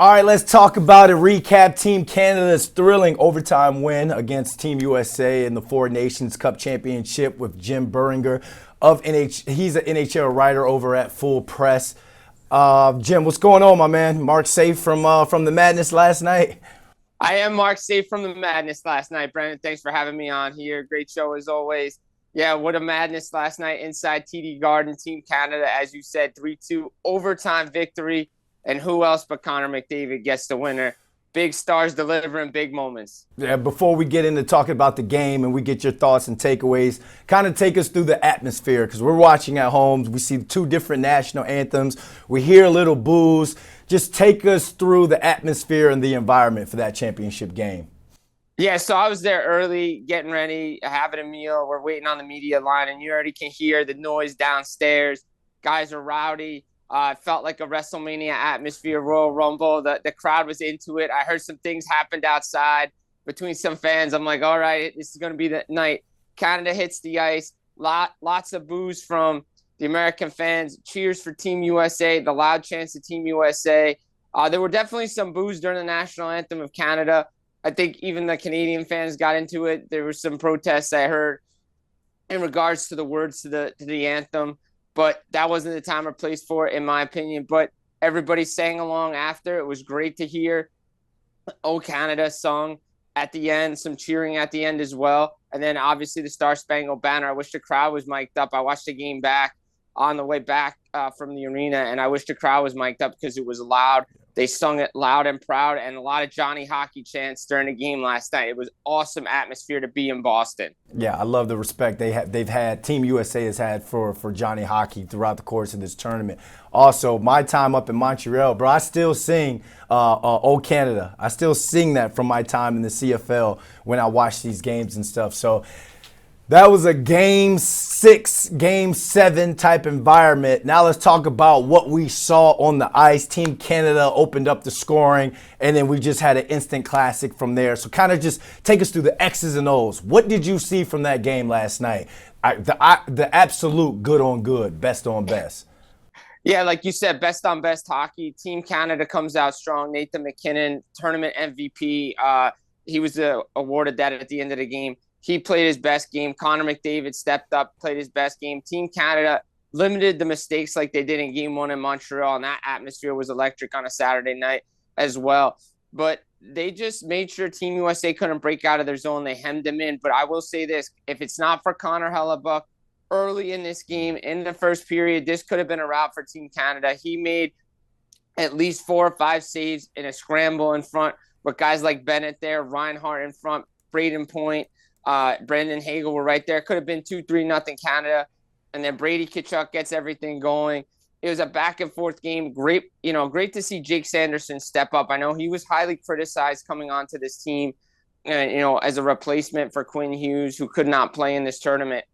All right, let's talk about it. Recap Team Canada's thrilling overtime win against Team USA in the Four Nations Cup Championship with Jim Biringer of He's an NHL writer over at Full Press. Jim, what's going on, my man? Mark safe from the madness last night. I am Mark safe from the madness last night, Brandon. Thanks for having me on here. Great show as always. Yeah, what a madness last night inside TD Garden. Team Canada, as you said, 3-2 overtime victory. And who else but Connor McDavid gets the winner? Big stars delivering big moments. Yeah, before we get into talking about the game and we get your thoughts and takeaways, kind of take us through the atmosphere because we're watching at home. We see two different national anthems. We hear a little boos. Just take us through the atmosphere and the environment for that championship game. Yeah, so I was there early, getting ready, having a meal. We're waiting on the media line, and you already can hear the noise downstairs. Guys are rowdy. It felt like a WrestleMania atmosphere, Royal Rumble. The crowd was into it. I heard some things happened outside between some fans. I'm like, all right, this is going to be the night. Canada hits the ice. Lots of boos from the American fans. Cheers for Team USA, the loud chants of Team USA. There were definitely some boos during the national anthem of Canada. I think even the Canadian fans got into it. There were some protests I heard in regards to the words to the anthem. But that wasn't the time or place for it, in my opinion. But everybody sang along after. It was great to hear "Oh Canada" sung at the end, some cheering at the end as well. And then obviously the Star Spangled Banner. I wish the crowd was mic'd up. I watched the game back on the way back from the arena, and I wish the crowd was mic'd up because it was loud. They sung it loud and proud, and a lot of Johnny Hockey chants during the game last night. It was awesome atmosphere to be in Boston. Yeah, I love the respect they've had. Team USA has had for Johnny Hockey throughout the course of this tournament. Also, my time up in Montreal, bro, I still sing "Oh Canada." I still sing that from my time in the CFL when I watch these games and stuff. So that was a game 6, game 7 type environment. Now let's talk about what we saw on the ice. Team Canada opened up the scoring, and then we just had an instant classic from there. So kind of just take us through the X's and O's. What did you see from that game last night? The absolute good on good, best on best. Yeah, like you said, best on best hockey. Team Canada comes out strong. Nathan McKinnon, tournament MVP. He was awarded that at the end of the game. He played his best game. Connor McDavid stepped up, played his best game. Team Canada limited the mistakes like they did in Game 1 in Montreal, and that atmosphere was electric on a Saturday night as well. But they just made sure Team USA couldn't break out of their zone. They hemmed them in. But I will say this, if it's not for Connor Hellebuck early in this game, in the first period, this could have been a rout for Team Canada. He made at least 4 or 5 saves in a scramble in front with guys like Bennett there, Reinhart in front, Braden Point, Brendan Hagel were right there. Could have been 2-3-0 Canada. And then Brady Tkachuk gets everything going. It was a back and forth game. Great to see Jake Sanderson step up. I know he was highly criticized coming onto this team, as a replacement for Quinn Hughes, who could not play in this tournament.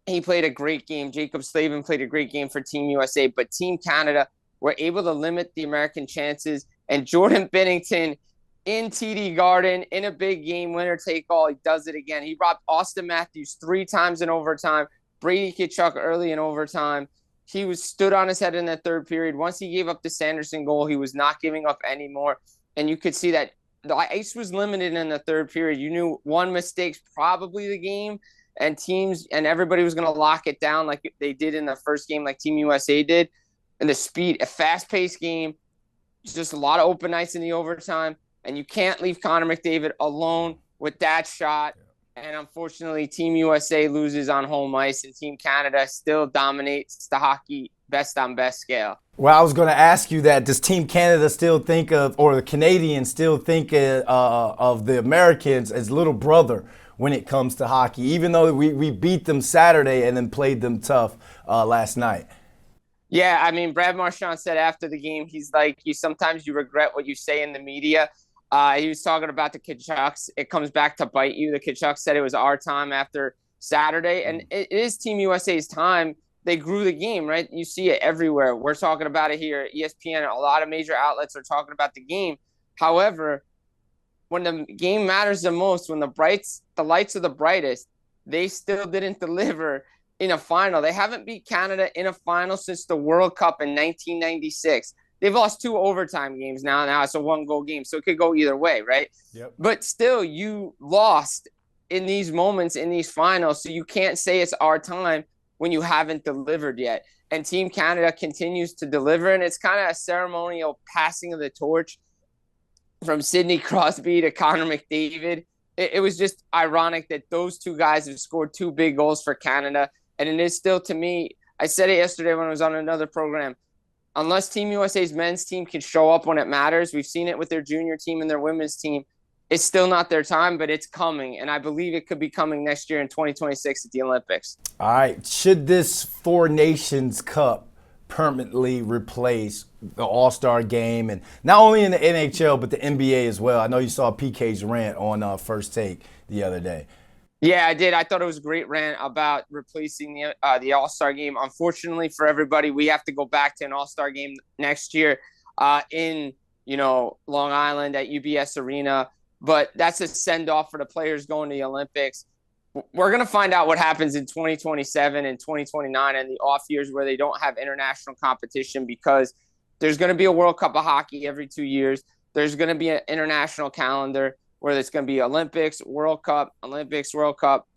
He played a great game. Jacob Slavin played a great game for Team USA, but Team Canada were able to limit the American chances. And Jordan Binnington in TD Garden, in a big game, winner take all, he does it again. He robbed Austin Matthews 3 times in overtime, Brady Tkachuk early in overtime. He was stood on his head in the third period. Once he gave up the Sanderson goal, he was not giving up anymore. And you could see that the ice was limited in the third period. You knew one mistake's probably the game, and teams and everybody was going to lock it down like they did in the first game, like Team USA did. And the speed, a fast-paced game, just a lot of open ice in the overtime. And you can't leave Connor McDavid alone with that shot. And unfortunately, Team USA loses on home ice, and Team Canada still dominates the hockey best on best scale. Well, I was going to ask you that. Does Team Canada still think of, or the Canadians still think of the Americans as little brother when it comes to hockey, even though we beat them Saturday and then played them tough last night? Yeah, I mean, Brad Marchand said after the game, he's like, sometimes you regret what you say in the media. He was talking about the Tkachuks. It comes back to bite you. The Tkachuks said it was our time after Saturday, and it is Team USA's time. They grew the game, right? You see it everywhere. We're talking about it here. ESPN, a lot of major outlets are talking about the game. However, when the game matters the most, when the lights are the brightest, they still didn't deliver in a final. They haven't beat Canada in a final since the World Cup in 1996. They've lost 2 overtime games now. Now it's a 1-goal game, so it could go either way, right? Yep. But still, you lost in these moments, in these finals, so you can't say it's our time when you haven't delivered yet. And Team Canada continues to deliver, and it's kind of a ceremonial passing of the torch from Sidney Crosby to Connor McDavid. It was just ironic that those 2 guys have scored 2 big goals for Canada. And it is still, to me, I said it yesterday when I was on another program, unless Team USA's men's team can show up when it matters, we've seen it with their junior team and their women's team, it's still not their time, but it's coming. And I believe it could be coming next year in 2026 at the Olympics. All right. Should this Four Nations Cup permanently replace the All-Star game, and not only in the NHL but the NBA as well? I know you saw PK's rant on First Take the other day. Yeah, I did. I thought it was a great rant about replacing the All-Star game. Unfortunately for everybody, we have to go back to an All-Star game next year in Long Island at UBS Arena. But that's a send-off for the players going to the Olympics. We're going to find out what happens in 2027 and 2029 and the off years where they don't have international competition, because there's going to be a World Cup of hockey every 2 years. There's going to be an international calendar where there's going to be Olympics, World Cup, Olympics, World Cup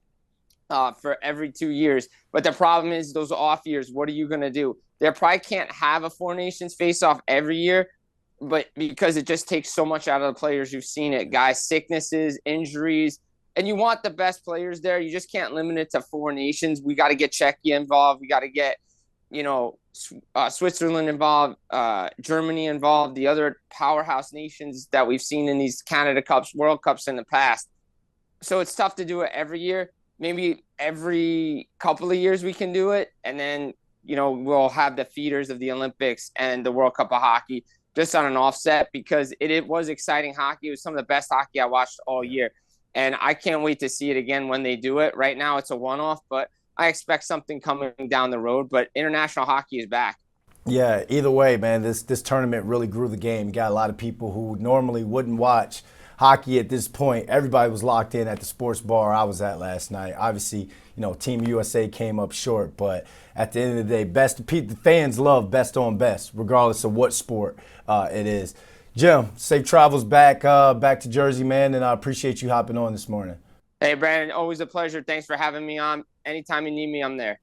for every 2 years. But the problem is those off years, what are you going to do? They probably can't have a Four Nations face-off every year, but because it just takes so much out of the players. You've seen it, guys, sicknesses, injuries, and you want the best players there. You just can't limit it to Four Nations. We got to get Czechia involved. We got to get, Switzerland involved, Germany involved, the other powerhouse nations that we've seen in these Canada Cups, World Cups in the past. So it's tough to do it every year. Maybe every couple of years we can do it, and then, we'll have the feeders of the Olympics and the World Cup of hockey just on an offset, because it was exciting hockey. It was some of the best hockey I watched all year. And I can't wait to see it again when they do it. Right now it's a one-off, but I expect something coming down the road. But international hockey is back. Yeah, either way, man, this tournament really grew the game. You got a lot of people who normally wouldn't watch hockey at this point. Everybody was locked in at the sports bar I was at last night. Obviously, Team USA came up short, but at the end of the day, the fans love best on best, regardless of what sport it is. Jim, safe travels back to Jersey, man, and I appreciate you hopping on this morning. Hey, Brandon, always a pleasure. Thanks for having me on. Anytime you need me, I'm there.